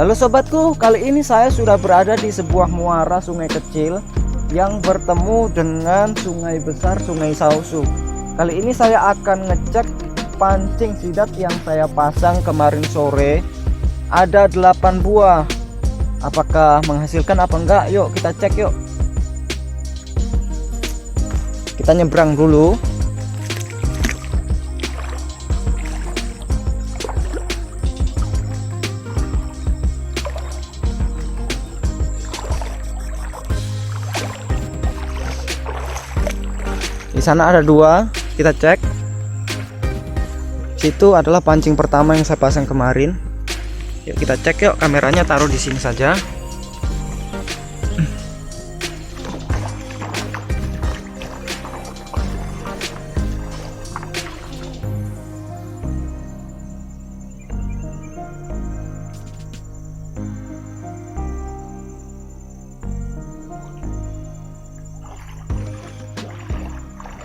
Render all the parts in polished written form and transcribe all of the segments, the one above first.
Halo sobatku, kali ini saya sudah berada di sebuah muara sungai kecil yang bertemu dengan sungai besar, Sungai Sausu. Kali ini saya akan ngecek pancing sidat yang saya pasang kemarin sore. Ada 8 buah. Apakah menghasilkan apa enggak? Yuk kita cek yuk. Kita nyebrang dulu. Di sana ada 2, kita cek. Situ adalah pancing pertama yang saya pasang kemarin. Yuk kita cek yuk, kameranya taruh di sini saja.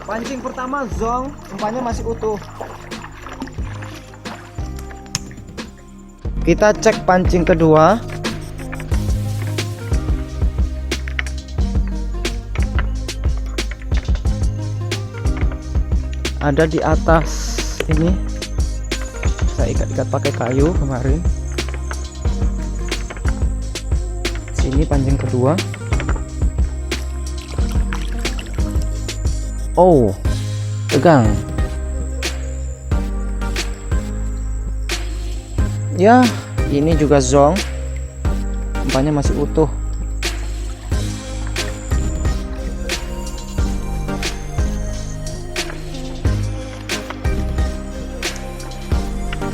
Pancing pertama zong, umpannya masih utuh. Kita cek pancing kedua. Ada di atas ini. Saya ikat-ikat pakai kayu kemarin. Sini pancing kedua. Oh, tegang. Ya, ini juga zong. Umpannya masih utuh.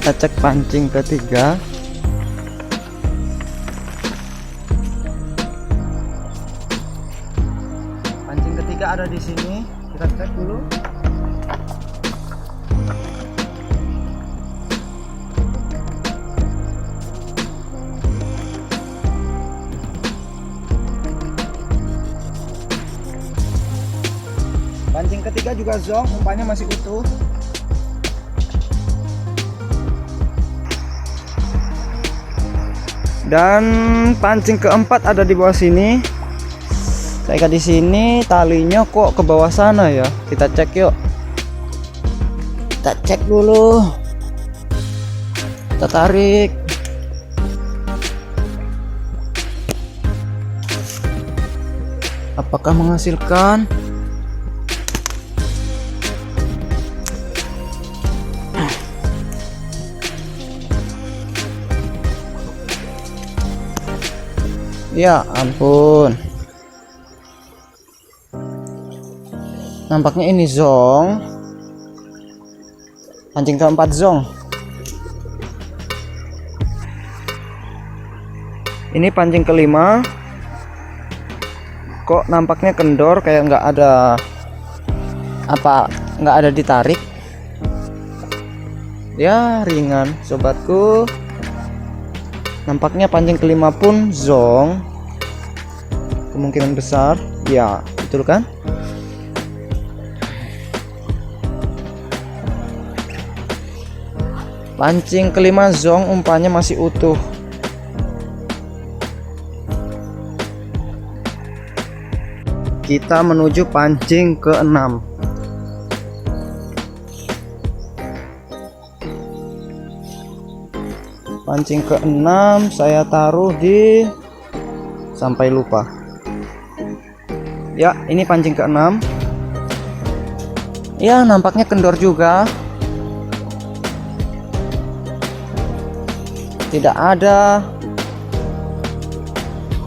Kita cek pancing ketiga. Pancing ketiga ada di sini. Kita cek dulu. Pancing ketiga juga zong, umpannya masih utuh. Dan pancing keempat ada di bawah sini. Saya ikat di sini, talinya kok ke bawah sana ya. Kita cek yuk. Kita cek dulu. Kita tarik. Apakah menghasilkan? Ya ampun. Nampaknya ini zong. Pancing keempat zong. Ini pancing kelima. Kok nampaknya kendor, kayak nggak ada apa, nggak ada ditarik. Ya ringan sobatku. Nampaknya pancing kelima pun zong. Kemungkinan besar. Ya betul kan? Pancing kelima zong, umpannya masih utuh. Kita menuju pancing ke-6. Pancing ke-6 saya taruh di sampai lupa. Ya, ini pancing ke-6. Ya, nampaknya kendor juga. Tidak ada.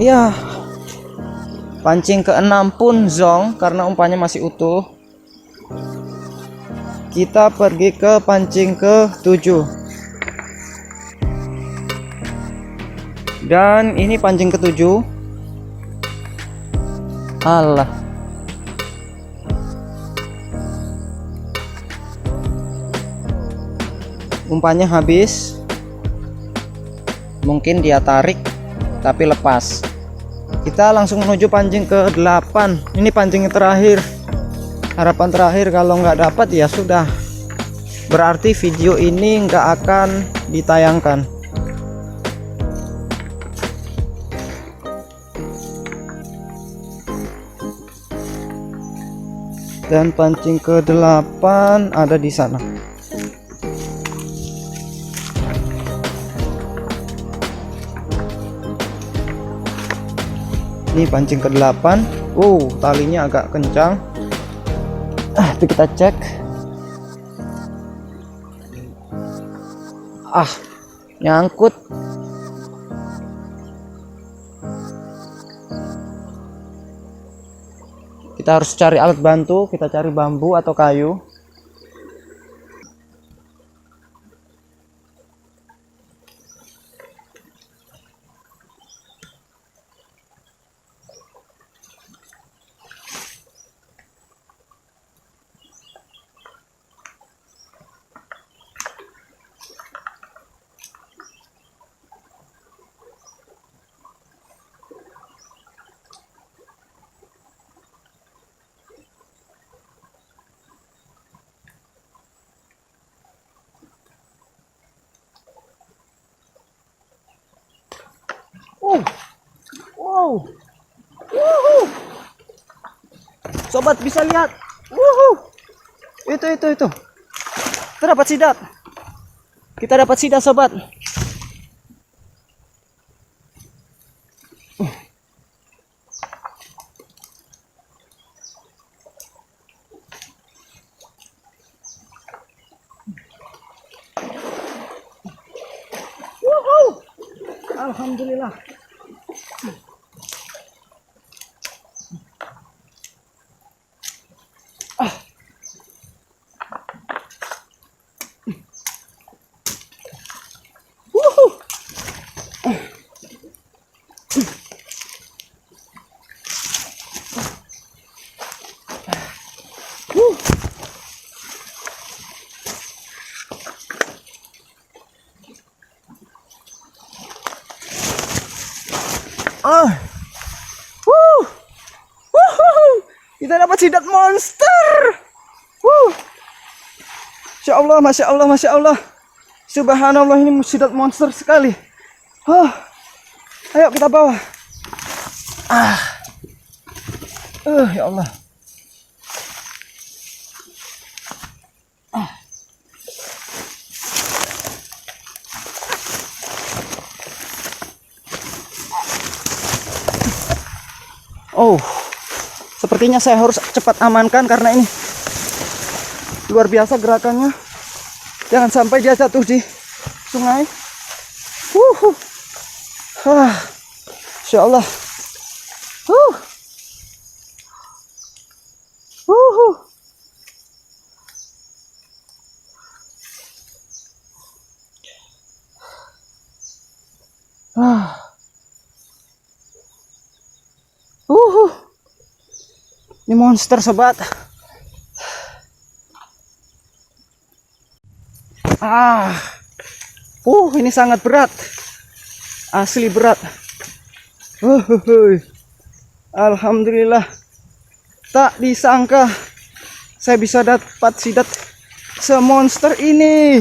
Ya, pancing ke-6 pun zong karena umpannya masih utuh. Kita pergi ke pancing ke-7. Dan ini pancing ke-7. Alah. Umpannya habis. Mungkin dia tarik tapi lepas. Kita langsung menuju pancing ke-8. Ini pancing terakhir. Harapan terakhir, kalau nggak dapat ya sudah. Berarti video ini nggak akan ditayangkan. Dan pancing ke-8 ada di sana. Ini pancing ke-8. Talinya agak kencang. Itu kita cek. Nyangkut. Kita harus cari alat bantu, kita cari bambu atau kayu. Sobat bisa lihat. Itu. Kita dapat sidat. Sobat. Alhamdulillah. Kita dapat sidat monster. Masya Allah. Subhanallah, ini sidat monster sekali. Ayo kita bawa. Ya Allah. Sepertinya saya harus cepat amankan karena ini luar biasa gerakannya. Jangan sampai dia jatuh di sungai. Insya Allah. Ini monster, sobat. Ini sangat berat. Asli berat. Alhamdulillah. Tak disangka saya bisa dapat sidat semonster ini.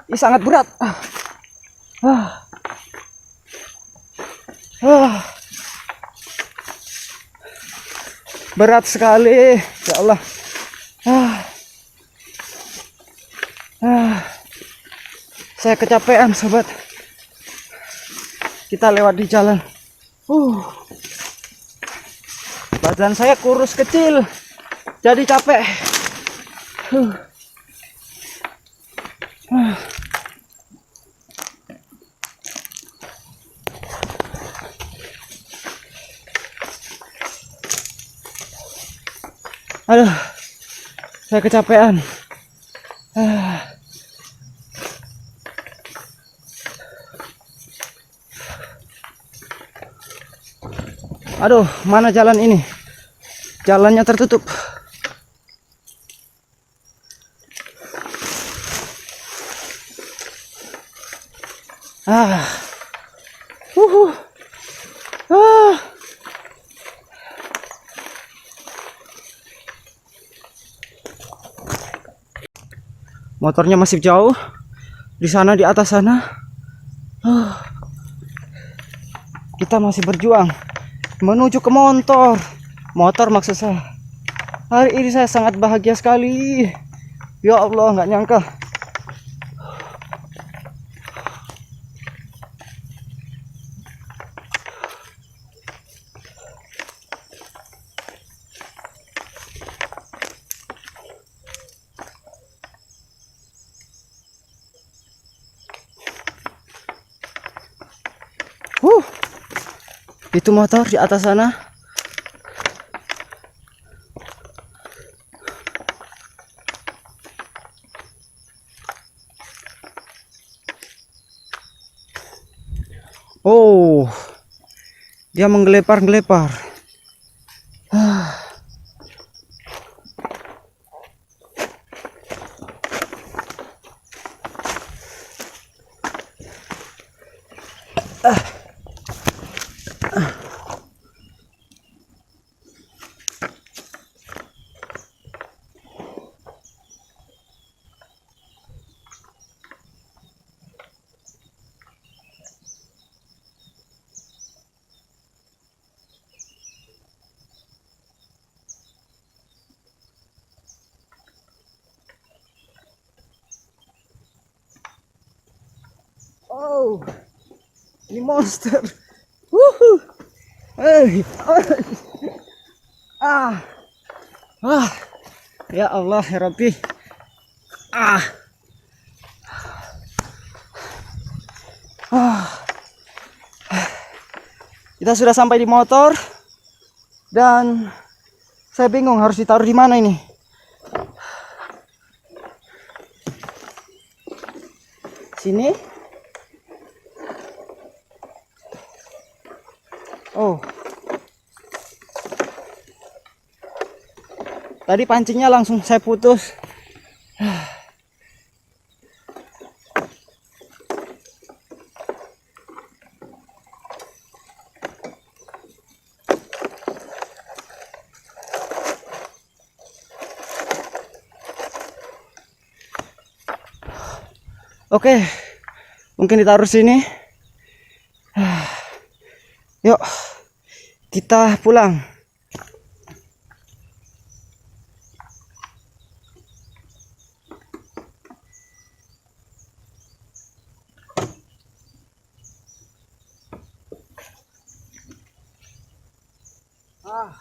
Ini sangat berat. Berat sekali, ya Allah. Saya kecapean, sobat. Kita lewat di jalan. Badan saya kurus kecil, jadi capek. Aduh, saya kecapean. Aduh, mana jalan ini? Jalannya tertutup. Ah. Ah. Motornya masih jauh. Di sana, di atas sana. Kita masih berjuang menuju ke motor maksud saya. Hari ini saya sangat bahagia sekali. Ya Allah, nggak nyangka. Itu motor di atas sana. Oh, dia menggelepar-gelepar. Oh, ini monster. Wuhu. Ah. Ah. Ya Allah, ya Rabbi. Ah. Ah. Kita sudah sampai di motor dan saya bingung harus ditaruh di mana ini. Sini. Oh. Tadi pancingnya langsung saya putus. Oke, mungkin ditaruh sini. Yuk, kita pulang. Ah.